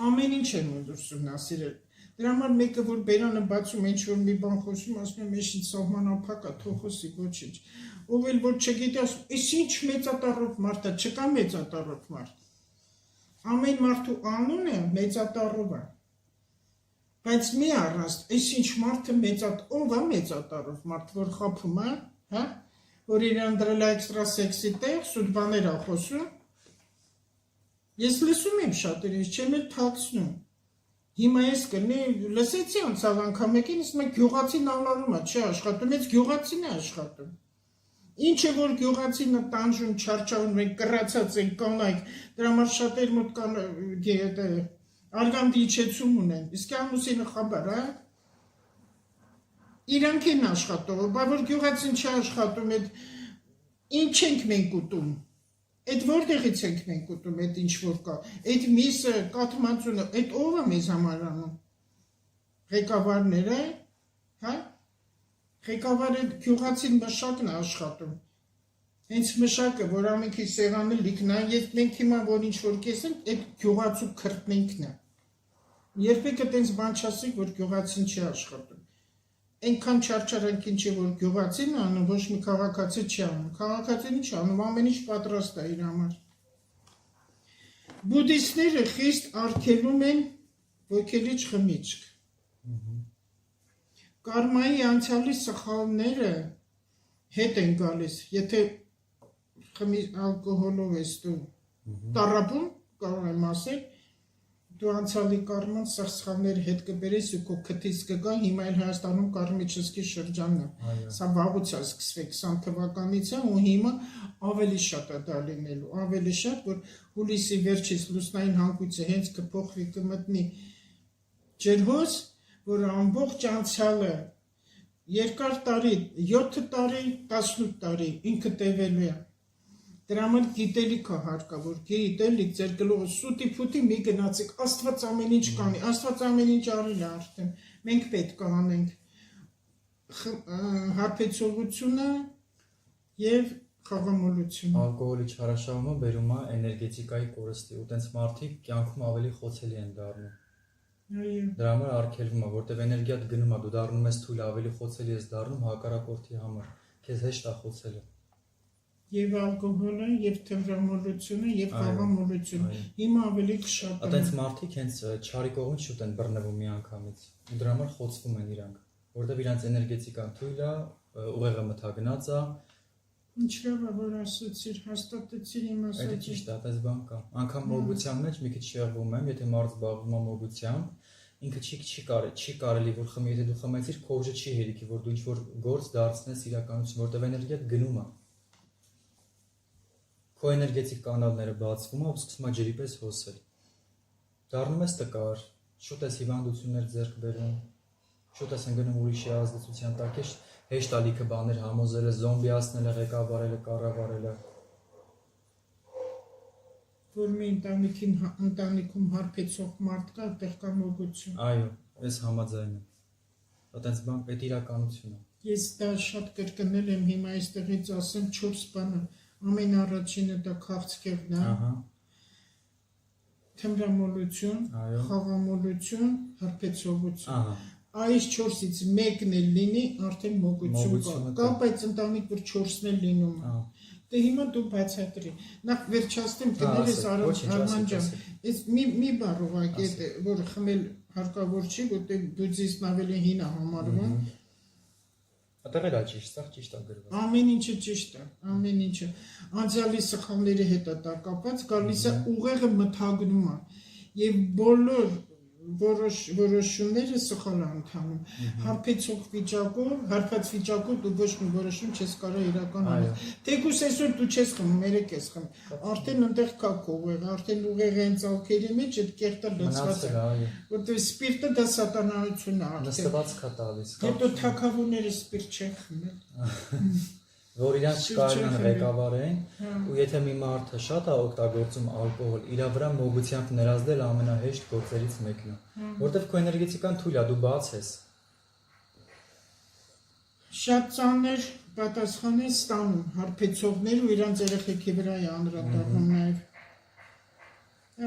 ամեն ինչ եմ ուսումնասիրել։ Դրա համար մեկը, որ բերանը բացում, ինչ-որ մի բան խոսում, ասում եմ, ես ինձ սահմանափակ է, թող խոսի, ոչինչ։ Ով էլ որ չգիտի, ասում, այս ինչ մեծատառոտ մարդ է, չկա մեծատառոտ մարդ։ Ամեն մարդու անունը մեծատառով է։ Բայց մի առաստ, այս ինչ մարդը ով է մեծատառով մարդ, որ խաբում է, հա, որ իրան դրել է էքստրասեքսի տեղ, սուտ բաներ է խոսում։ Ես լսում եմ շատերից, չեմ էլ թաքցնում։ Հիմա ես կլինի, լսեցի անցավ անգամ մեկին, ասում է գյուղացին անարում է, չի աշխատում, այս գյուղացին է աշխատում։ Ինչ է որ գյուղացին տանջում, չարչարում, մենք կռացած ենք կանայք, դրա համար շատեր մոտ կան արգանդի իջեցում ունեն, իսկ ամուսինը խաբար, հա։ Իրանք են աշխատող, բա որ գյուղացին չի աշխատում, ինչ ենք մենք ուտում։ Այդ որտեղից ենք մենք ուտում, այդ ինչ որ կա, այդ միսը, կաթմածունը, այդ ով է մեզ համար անում։ Ղեկավարները, հա։ Ղեկավարը գյուղացին մշակն է աշխատում։ Հենց մշակը, որ ամենքի սեղանը լիքն է, ես մենք հիմա որ ինչ որ կեսենք, այդ գյուղացու քրտնինքն է։ Երբեք այդպես բան չասեք, որ գյուղացին չի աշխատում։ Այնքան չարչարանք ինչ է որ գյուղացին անում, ոչ մի քաղաքացի չի անում, քաղաքացին ինչ անում, ամեն ինչ պատրաստ է իր համար։ Բուդդիստները խիստ արգելում են ոգելիչ խմիչք։ Կարմայի անցյալի սխալները հետ են գալիս, եթե ալկոհոլով ես դու տառապում, կարող եմ ասել, դու անցյալի կարման սխալների հետ կբերես ու քո քթից կգան, հիմա էլ Հայաստանում կարմիչսկի շրջանն է։ Սա վաղուց է սկսվել 20 թվականից է ու հիմա ավելի շատ է դա լինելու, ավելի շատ, որ հուլիսի վերջից լուսնային հանգույցը հենց կփոխվի, կմտնի ջրհոս, որ ամբողջ անցյալը երկար տարի, 7 տարի, 18 տարի ինքը տևելու է։ Դրա համար գիտելիք է հարկավոր, գիտելիք, ձեր գլուխը սուտի փուտի մի գնացեք, Աստված ամեն ինչ կանի, Աստված ամեն ինչ արել է արդեն, մենք պետք է անենք։ Հարբեցողությունը եւ խաղամոլություն։ Ալկոհոլի չարաշահումը բերում է էներգետիկայի կորստի, ու տենց մարդիկ կյանքում ավելի խոցելի են դառնում։ Այո։ Դրա համար արգելվում է, որտեղ էներգիատ գնում է, դու դառնում ես թույլ, ավելի խոցելի ես դառնում հակառակորդի համար։ Քեզ հեշտ է խոցելը։ Եվ ալկոհոլը, եւ թմրամոլությունը, եւ Այո, խաղամոլությունը։ այո։ Հիմա ավելի կշատանում։ Այդտենց մարդիկ հենց չարի կողմից շուտ են բռնվում միանգամից։ Ու դրա համար խոցվում են իրանք, որտեղ իրանք էներգետիկան թույլ է, ուղեղը մթագնած է։ Ինչ լավ է, որ ասացիր, հաստատեցիր իմ Դա ասածը։ ճիշտ է, այդպես բան կա։ Անկամ մոգության մեջ մի քիչ շեղվում եմ, եթե մարդ զբաղվում է մոգությամբ, ինքը չի կարելի որ խմի, եթե դու խմեցիր, քո ուժը չի հերիքի, որ դու ինչ-որ գործ դարձնես իրականություն, որտեղ էներգիան գնում է։ Քո էներգետիկ կանալները բացվում է, ու սկսում է ջրի պես հոսել։ Դառնում ես տկար, շուտ ես հիվանդություններ ձեռք բերում, շուտ ես ընկնում ուրիշի ազդեցության տակ, հեշտ է լիքը բաներ համոզելը, զոմբիացնելը, ղեկավարելը, կառավարելը։ Որ մի ընտանիքում հարբեցող մարդ կա, այդտեղ կա մոգություն։ Այո, ես համաձայն եմ։ Այդպես բան պետք է իրականություն է։ Ես դա շատ կրկնել եմ, հիմա այստեղից ասեմ 4 բանը։ Ամեն առաջինը դա քաղցկեղն է, Ահա, թմրամոլություն, այո, խաղամոլություն, հարբեցողություն։ ահա, Այս 4-ից մեկն էլ լինի, արդեն մոգություն կա։ Մոգությունը Կա, կա։ բայց ընտանիք որ 4-ն էլ լինում է։ ահա։ Դե հիմա դու բացատրի։ Նախ վերջացնեմ, Հա, կներես ասեք, ոչինչ, Արման ասեք, ջան։ ասեք։ Այս մի բառ ուղղակի է, որ խմել հարկավոր չի, որտեղ բուդդիզմն ավելի հին է համարվում։ Այդտեղ էլ է ճիշտ, սա ճիշտ է գրված։ Ամեն ինչը ճիշտ է, ամեն ինչը։ Անցյալի սխալների հետ է դա կապված, գալիս է ուղեղը մթագնում է եւ բոլոր որոշումները սխալ են ընթանում։ Հարբեցող վիճակով, հարբած վիճակով դու ոչ մի որոշում չես կարող իրականացնել։ Թեկուզ այսօր դու չես խմում, երեք ես խմում։ Արդեն այնտեղ կա քո ուղեղը, արդեն ուղեղի հենց ալքերի մեջ այդ կեղտը լցված է։ Այո, Որտեղ սպիրտը դա սատանայությունն է արդեն։ նստված կա տալիս։ Հետո թակավորները սպիրտ չեն խմել։ Որ իրանք կարողան Սուրճ ղեկավարեն, ու եթե մի մարդը շատ է օգտագործում ալկոհոլ, իր վրա մոգությամբ ներազդել ամենահեշտ գործերից մեկն է, որտեղ քո էներգետիկան թույլ է, դու բաց ես։ Շատ ծանր պատասխան են ստանում հարբեցողներ ու իրանց երեխեքի վրա է անդրադառնում նաև։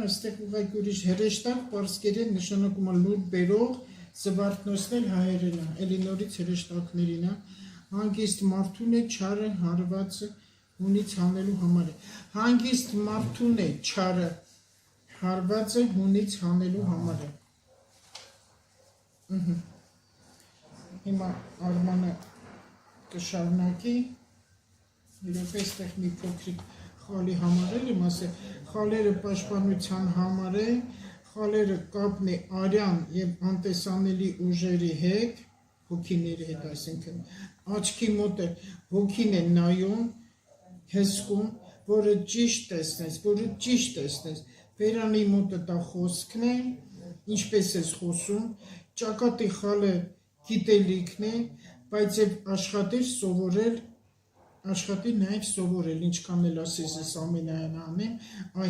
Այստեղ ուղղակի ուրիշ հրեշտակ պարսկերեն նշանակում է լուր բերող, զվարթնոցնել հայերեն է, էլի նորից հրեշտակներին է։ Հանգիստ մարդուն է չարը հարվածը հունից հանելու համար է։ Հանգիստ մարդուն է չարը հարվածը հունից հանելու համար է։ Հիմա Արմանը կշարունակի, իրոք այստեղ մի փոքրիկ խալի համարել եմ ասել, խալերը պաշտպանության համար է, խալերը կապն է արյան եւ անտեսանելի ուժերի հետ, հոգիների հետ, այսինքն աչքի մոտ է հոգին է նայում, հսկում, որը ճիշտ տեսնես, վերանի մոտը դա խոսքն է, ինչպես ես խոսում, ճակատի խալը գիտելիքն է, բայց եւ աշխատի նաև սովորել, ինչքան էլ ասես ես ամենայն անեմ,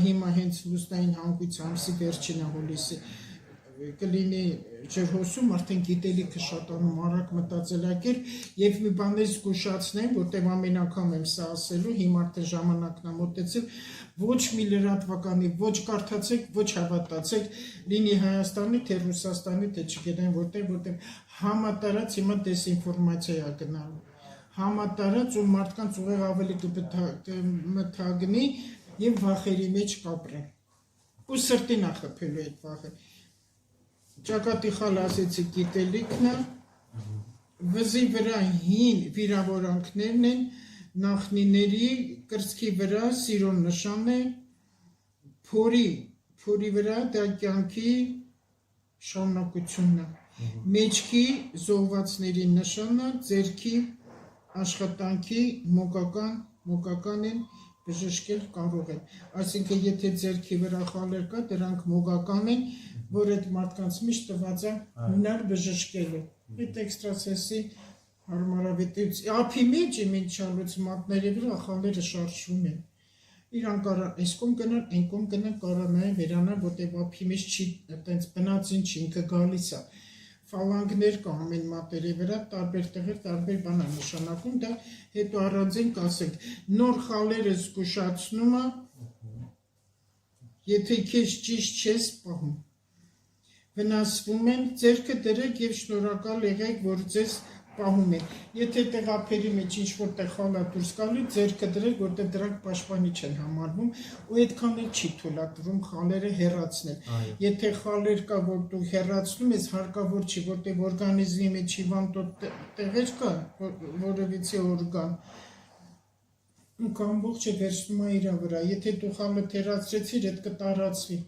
հիմա հենց լուսնային հանգույց ամսի վերջին հուլիսի կլինի ջրհոսում, արդեն գիտելիքը շատանում, արագ մտածելակերպ եւ մի բան ես զգուշացնեմ, որտեղ ամեն անգամ եմ սա ասելու, հիմա արդեն ժամանակն է մոտեցել, ոչ մի լրատվականի, ոչ կարդացեք, ոչ հավատացեք, լինի Հայաստանի, թե Ռուսաստանի, թե չգիտեմ որտեղ համատարած հիմա դեզինֆորմացիա է գնալու, համատարած ու մարդկանց ուղեղ ավելի կմթագնի եւ վախերի մեջ կապրեն, ու սրտին է խփելու այդ վախը։ Ճակատի խալը ասեցի գիտելիքն է, վզի վրա հին վիրավորանքներն են, նախնիների կրծքի վրա սիրո նշան է, փորի վրա դա կյանքի շարունակությունն է, մեջքի զոհվածների նշանը, ձեռքի աշխատանքի մոգական են, բժշկել կարող են, այսինքն եթե ձեռքի վրա խալեր կա, դրանք մոգական են, որ այդ մարդկանց միշտ տված է հնար բժշկելու, այդ էքստրասենսի հարմարավետություն, ափի մեջ իմ ինչալուց մատների վրա խալերը շարժվում են, իրան կարա այս կոմ կնան, այն կոմ կնան, կարա նաև վերանա, որտեղ ափի մեջ չի, այտենց բնածին չի, ինքը գալիս է, ֆալանգներ կա ամեն մատերի վրա, տարբեր տեղեր, տարբեր բան է նշանակում, դա հետո առանձին կասենք, նոր խալերը զգուշացնում է, եթե քեզ ճիշտ չես պահում, վնասվում են, ձեռքը դրեք և շնորհակալ եղեք, որ ձեզ պահում են, եթե տեղափերի մեջ ինչ-որ տեղ խալա դուրս գալու, ձեռքը դրեք, որտեղ դրանք պաշտպանիչ են համարվում, ու այդքան էլ չի թույլատրվում խալերը հեռացնել, եթե խալեր կա, որ դու հեռացնում ես, հարկավոր չի, որտեղ օրգանիզմի մեջ հիվանդ տեղեր կա, որևիցե օրգան, ու ամբողջը վերցնում է իր վրա, եթե դու խալը հեռացրեցիր, այդ կտարածվի։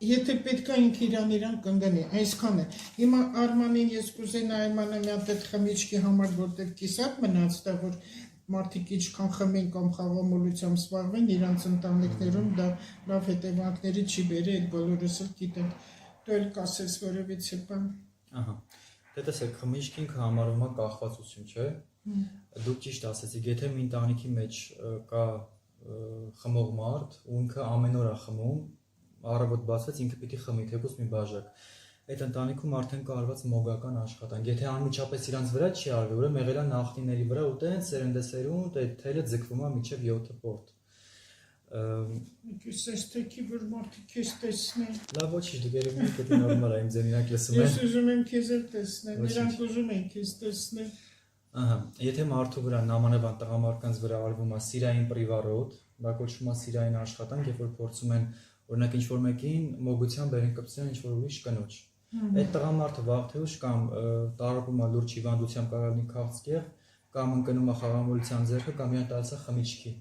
Եթե պետք է ինքը իրան կընկնի, այսքան է։ Հիմա Արմանին ես կուզեի Նայմանը մի հատ այդ խմիչքի համար, որտեղ կիսատ մնաց, դա որ մարդիկ ինչքան խմեն կամ խաղամոլությամբ զբաղվեն, իրանց ընտանիքներում դա լավ հետևանքների չի բերի, այդ բոլորս էլ գիտենք։ Դու էլ կասես որևիցե բան։ Ահա։ Դե տեսեք, խմիչքը ինքը համարվում է կախվածություն, չէ՞։ Դուք ճիշտ ասեցիք, եթե մի ընտանիքի մեջ կա խմող մարդ, ու ինքը ամեն օր է խմում, առավոտ բացվեց ինքը պիտի խմի, թեկուզ մի բաժակ։ Այդ ընտանիքում արդեն կարված մոգական աշխատանք։ Եթե անմիջապես իրանց վրա չի արվի, ուրեմն եղել է նախնիների վրա ու տենց սերնդեսերունդ այդ թելը ձգվում է մինչև 7 պորտ։ Ես թեքի որ մարդիկ քեզ տեսնեն։ Լավ, ոչինչ, դուք երևի պետք է նորմալ է իմ ձեն իրանք լսում են։ Ես ուզում եմ քեզ էլ տեսնել, իրանք ուզում են քեզ տեսնել։ Ահա, եթե մարդու վրա նամանավան տղամարդկանց վրա արվում է սիրային պրիվարոտ, դա կոչվում է սիրային աշխատանք, երբ որ փորձում են օրինակ ինչ-որ մեկին մոգության բերեն կպցնեն ինչ-որ ուրիշ կնոջ։ Այդ տղամարդը վաղ թե ուշ կամ տարապում է լուրջ հիվանդությամբ կարող լինի քաղցկեղ, կամ ընկնում է խաղամոլության ձեռքը, կամ իրան տալիս է խմիչքի։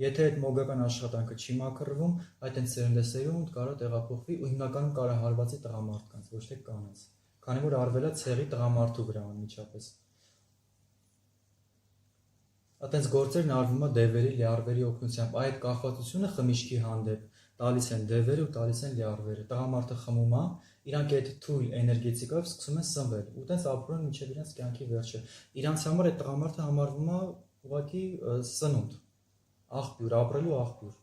Եթե այդ մոգական աշխատանքը չի մաքրվում, այդ այն սերնդեսերունդ կարող տեղափոխվի ու հիմնականում կարող հարվածի տղամարդկանց, ոչ թե կանանց, քանի որ արվել է ցեղի տղամարդու վրա անմիջապես։ Այդպես գործերն արվում է դևերի, լյարվերի օգնությամբ, այդ կախվածությունը խմիչքի հանդեպ տալիս են դևերը ու տալիս են լյարվերը, տղամարդը խմում է, իրանք այդ թույլ էներգետիկով սկսում են սնվել, ու տենց ապրում են մինչև իրենց կյանքի վերջը։ Իրանց համար այդ տղամարդը համարվում է ուղղակի սնունդ, աղբյուր, ապրելու աղբյուր։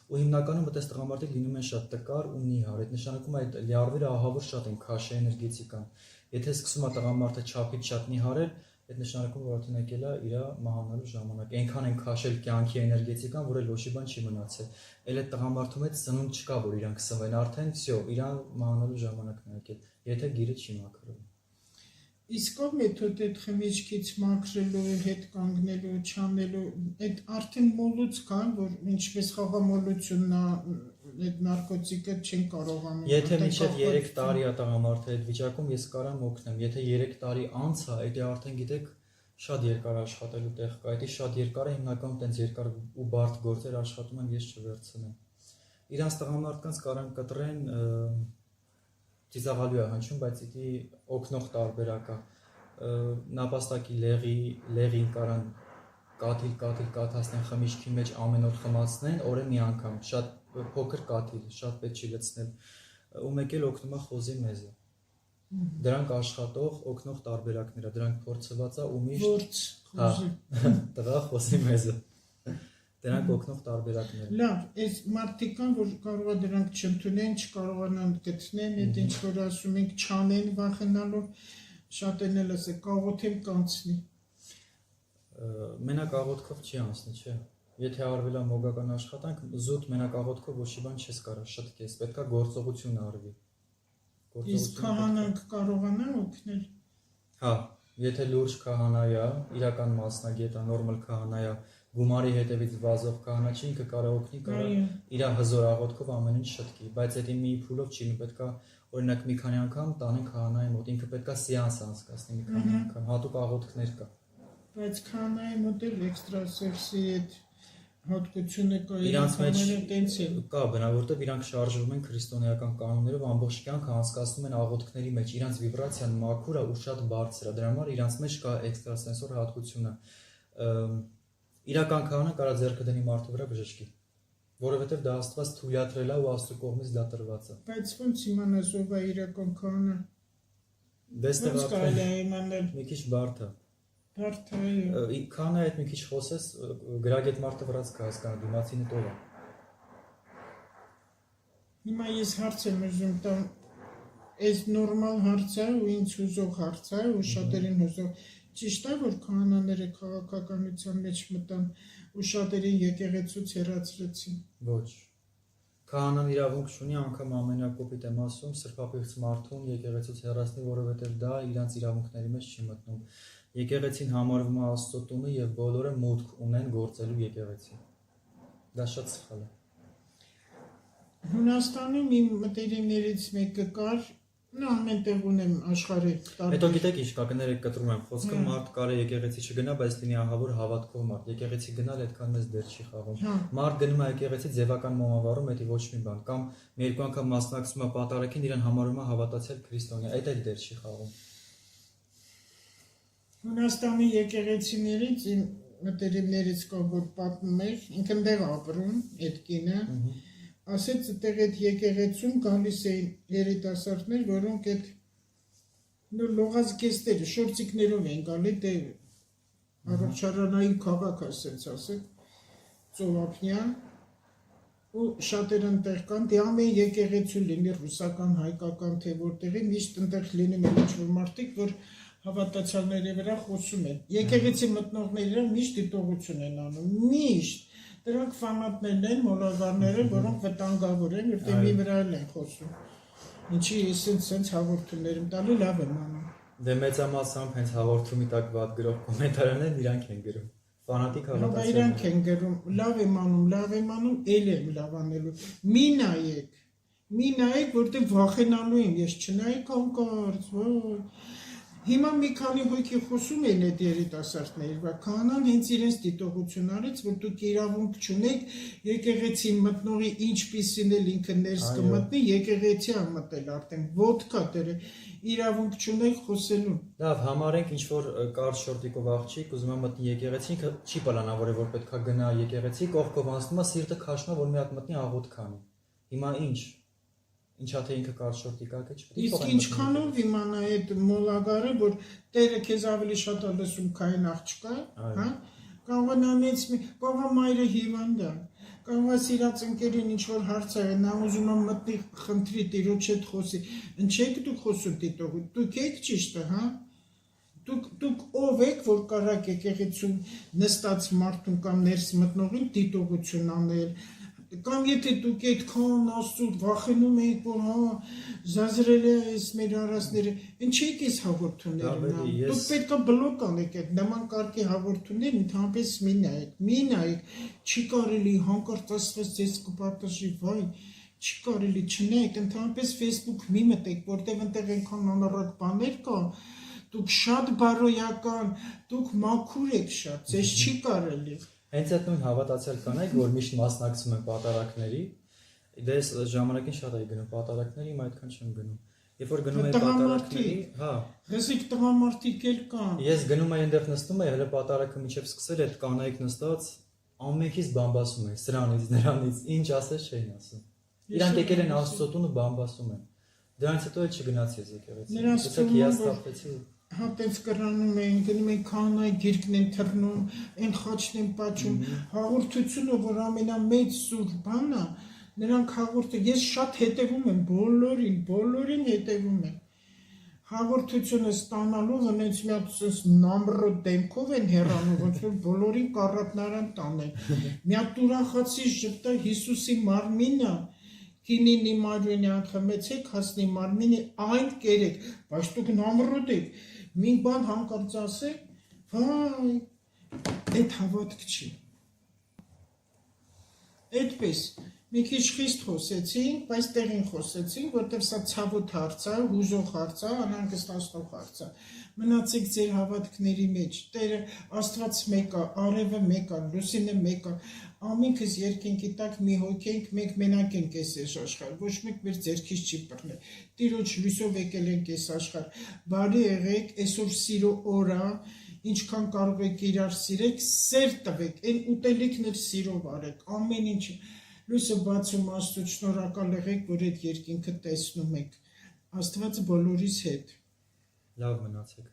Ու հիմնականում այդպես տղամարդիկ լինում են շատ տկար ու նիհար, այդ նշանակում է այդ լյարվերը ահավոր շատ են քաշե էներգետիկան։ Եթե սկսում է տղամարդը չափից շատ նիհարել, այդ նշանակում որ արդեն եկել է իր մահանալու ժամանակ։ Այնքան են քաշել կյանքի էներգետիկան, որ էլ ոչի բան չի մնացել։ Էլ այդ տղամարդու մեջ սնունդ չկա, որ իրանք սնվեն, արդեն վсё, իրան մահանալու ժամանակն է եկել, եթե գիրը չի մաքրվում։ Իսկ ով մեթոդ այդ խմիչքից մաքրելու, հետ կանգնելու, չանելու, այդ արդեն մոլուց կան, որ ինչպես խաղամոլությունն է, այդ նարկոտիկը չեն կարողանում։ Եթե մինչև 3 տարի է տղամարդը այդ վիճակում, ես կարամ օգնեմ։ Եթե 3 տարի անց է, դա արդեն գիտեք շատ երկար աշխատելու տեղ կա։ Դա շատ երկար է, հիմնականում տենց երկար ու բարդ գործեր աշխատում են, ես չվերցնեմ։ Իրանց տղամարդկանց կարան կտրեն ծիծաղալու է հնչում, բայց դա օգնող տարբերակ է։ Նապաստակի լեղին կարան կաթիլ խմիչքի մեջ ամեն օր խմացնեն, օրը մի անգամ, շատ փոքր կաթիլ, շատ պետք չի լցնել, ու մեկ էլ օգնում է խոզի մեզը։ Դրանք աշխատող, օգնող տարբերակներ, դրանք փորձված է ու միշտ տղա խոզի մեզը։ Դրանք օգնող տարբերակներ։ Լավ, այս մարդիկ կան, որ կարող է դրանք չընդունեն, չկարողանան գտնեն, այդ ինչ որ ասում ենք չանեն վախենալով, շատերն էլ ասել կաղոթեմ կանցնի։ Մենակ աղոթքով չի անցնի, չէ։ Եթե արվել է մոգական աշխատանք, զուտ մենակ աղոթքով ոչ մի բան չես կարող շտկես, պետք է գործողություն արվի։ Իսկ քահանանք կարողանա օգնել։ Հա, եթե լուրջ քահանա է, իրական մասնագետ է, նորմալ քահանա է, գումարի հետևից վազող քահանա չի, ինքը կարող օգնի, կարող իր հզոր աղոթքով ամեն ինչ շտկի, բայց դա մի փուլով չի, պետք է օրինակ մի քանի անգամ տանեն քահանայի մոտ, ինքը պետք է սեանս անցկացնի մի քանի անգամ, հատուկ աղոթքներ կա։ Բայց քահանայի մոտ էլ էքստրասեքսի այդ հատկությունը կա, իրանց մեջ տենց է։ Կա, բնավ որտեղ իրանք շարժվում են քրիստոնեական կանոններով, ամբողջ կյանքը անցկացնում են աղոթքների մեջ, իրանց վիբրացիան մաքուր է ու շատ բարձր է, դրա համար իրանց մեջ կա էքստրասենսոր հատկությունը։ Իրական քահանա կարա ձեռքը դնի մարդու վրա բժշկի, որովհետև դա Աստված թույլատրել է ու Աստծո կողմից դա տրված է։ Բայց ո՞նց իմանաս ով է իրական քահանա։ Դեստեղ կարելի է իմանալ։ մի քիչ բարդ է։ Բարդ է։ Քահանա այդ մի քիչ խոսես, գրագետ մարդը վրաց կհասկանա, դիմացին ով է։ Հիմա ես հարց եմ ուզում տամ, Այս նորմալ հարց է ու ինձ հուզող հարց է ու շատերին հուզող։ Ճիշտ է, որ քահանաները քաղաքականության մեջ մտան ու շատերին եկեղեցուց հեռացրեցին։ Ոչ։ Քահանան իրավունք չունի, անգամ ամենակոպիտ եմ ասում, սրբապիղծ մարդուն եկեղեցուց հեռացնի, որովհետև դա իրանց իրավունքների մեջ չի մտնում։ Եկեղեցին համարվում է Աստծո տունը եւ բոլորը մուտք ունեն գործելու եկեղեցի։ Դա շատ սխալ է։ Հունաստանում իմ մտերիմներից մեկը կար, նա ամեն տեղ ունեմ աշխարհի Հետո գիտեք ինչ կա, կներեք կտրում եմ խոսքը, մարդ կարե եկեղեցի չգնա, բայց լինի ահավոր հավատքով մարդ։ Եկեղեցի գնալ այդքան մեծ դեր չի խաղում։ Մարդ գնում է եկեղեցի ձևական մոմավառում, դա ոչ մի բան, կամ մի երկու անգամ մասնակցում է պատարագին, իրեն համարում է հավատացյալ քրիստոնյա, այդ էլ դեր չի խաղում։ Հունաստանի եկեղեցիներից իմ մտերիմներից կա, որ պատմում էր, ինքն դեղ ապրում, այդ կինը, ասեց այդտեղ այդ եկեղեցում գալիս էին երիտասարդներ, որոնք այդ լողազգեստերը, շորցիկներով էին գալի, դե առողջարանային քաղաք ասենց ասել, ծովափնյան, ու շատեր ընտեղ կան, դե ամեն եկեղեցու լինի ռուսական, հայկական, թե որտեղի, միշտ ընտեղ լինում են ինչ-որ մարդիկ, որ հավատացյալների վրա խոսում են։ Եկեղեցի մտնողների վրա միշտ դիտողություն են անում, միշտ։ Դրանք ֆանատներն են, մոլագարները, որոնք վտանգավոր են, որտեղ մի վրա են խոսում։ Ինչի սենց հաղորդումներ եմ տալու, լավ եմ անում։ Դե մեծամասամբ հենց հաղորդումի տակ վատ գրող կոմենտարներն իրանք են գրում։ Ֆանատիկ հավատացյալ։ Իրանք են գրում, լավ եմ անում, էլ եմ լավ անելու։ Մի նայեք, որտեղ վախենալու եմ, ես չնայեք անկարծ, ոյ։ Հիմա մի քանի հոգի խոսում են այդ երիտասարդների վրա, քահանան հենց իրենց դիտողություն արեց, որ դուք իրավունք չունեք եկեղեցի մտնողի ինչպիսին էլ ինքը ներս կմտնի, եկեղեցի ա մտել արդեն, ոտքա դերը, իրավունք չունեք խոսելու։ Լավ, համարենք ինչ որ կարճ շորտիկով աղջիկ ուզում է մտնի եկեղեցի, ինքը չի պլանավորել, որ պետքա գնա եկեղեցի, կողքով անցնում է, սիրտը քաշնում է, որ մի հատ մտնի աղոթք անի։ Հիմա ինչ։ Ինչա թե ինքը կարճ շորտիկ ակը չպետք է։ Իսկ ինչքանով իմանա այդ մոլագարը, որ տերը քեզ ավելի շատ է լսում, քան աղջկա, հա? Կարող է նանից, կարող է մայրը հիվանդ է, կարող է սիրած ընկերին ինչ-որ հարց է, նա ուզում է մտնի խնդրի տիրոջ հետ խոսի, ինչեք դուք խոսում դիտողություն, դուք եք ճիշտը, հա? Դուք ով եք, որ կարաք եկեղեցում նստած մարդուն կամ ներս մտնողին դիտողություն անել, կամ եթե դուք այդքան Աստծուց վախենում եք, որ հա զազրել է այս մեր առածները, ինչեք էս հաղորդումները նայում, դուք պետք է բլոկ անեք այդ նման կարգի հաղորդումները, ընդհանրապես մի նայեք, չի կարելի հանկարծ ասված ձեզ կպարտաժի, վայ, չի կարելի չնայեք, ընդհանրապես Facebook մի մտեք, որտեղ այնտեղ այնքան անառակ բաներ կա, դուք շատ բարոյական, դուք մաքուր եք շատ, ձեզ չի կարելի։ Հենց այդ նույն հավատացյալ կանայք, որ միշտ մասնակցում են պատարագների, դες ժամանակին շատ էի գնում պատարագների, իմ այդքան չեմ գնում։ Երբ որ գնում էի պատարագների, հա, հզիկ տղամարդիկ էլ կան։ Ես գնում էի այնտեղ նստում էի, հələ պատարագը մինչև սկսել այդ կանայք նստած, ամենքից բամբասում էին, սրանից, նրանից, ինչ ասես չէին ասում։ Իրանք եկել են Աստծո տունը բամբասում են։ Դրանից հետո էլ չգնացի ես եկեղեցի։ Դրանք հիասթափվեցի։ Հա տենց կրանում էին, գնում էին քահանայի գիրկն են թռնում, այն խաչն են պատճում, հաղորդությունը, որ ամենամեծ սուր բանը, նրանք հաղորդը, ես շատ հետևում եմ, բոլորին հետևում եմ, հաղորդությունը ստանալու, հնենց մի հատ նամրո դեմքով են հեռանում, ոնց որ բոլորին կառատնարան տանեն, մի հատ ուրախացի ժպտա Հիսուսի մարմինը, Կինինի մարմինի անգամեցեք, հասնի մարմինի այն կերեք, բայց դուք նամրոտ եք, մի բան հանկարծ ասեք, վայ, այդ հավատք չի։ Այդպես, մի քիչ խիստ խոսեցինք, բայց տեղին խոսեցինք, որտեղ սա ցավոտ հարց է, հուզող հարց է, անհանգստացնող հարց է։ Մնացեք ձեր հավատքների մեջ, Տերը Աստված մեկ է, արևը մեկ է, լուսինը մեկ է, ամենքս երկինքի տակ մի հոգ ենք, մենք մենակ ենք այս աշխարհ, ոչ մեկ մեր ձեռքից չի բռնել։ Տիրոջ լույսով եկել ենք այս աշխարհ, բարի եղեք, այսօր սիրո օր է, ինչքան կարող եք իրար սիրեք, սեր տվեք, այն ուտելիքներ սիրով արեք, ամեն ինչ լույսը բացում Աստծո, շնորհակալ եղեք, որ այդ երկինքը տեսնում եք, Աստված բոլորիս հետ։ Լավ մնացեք։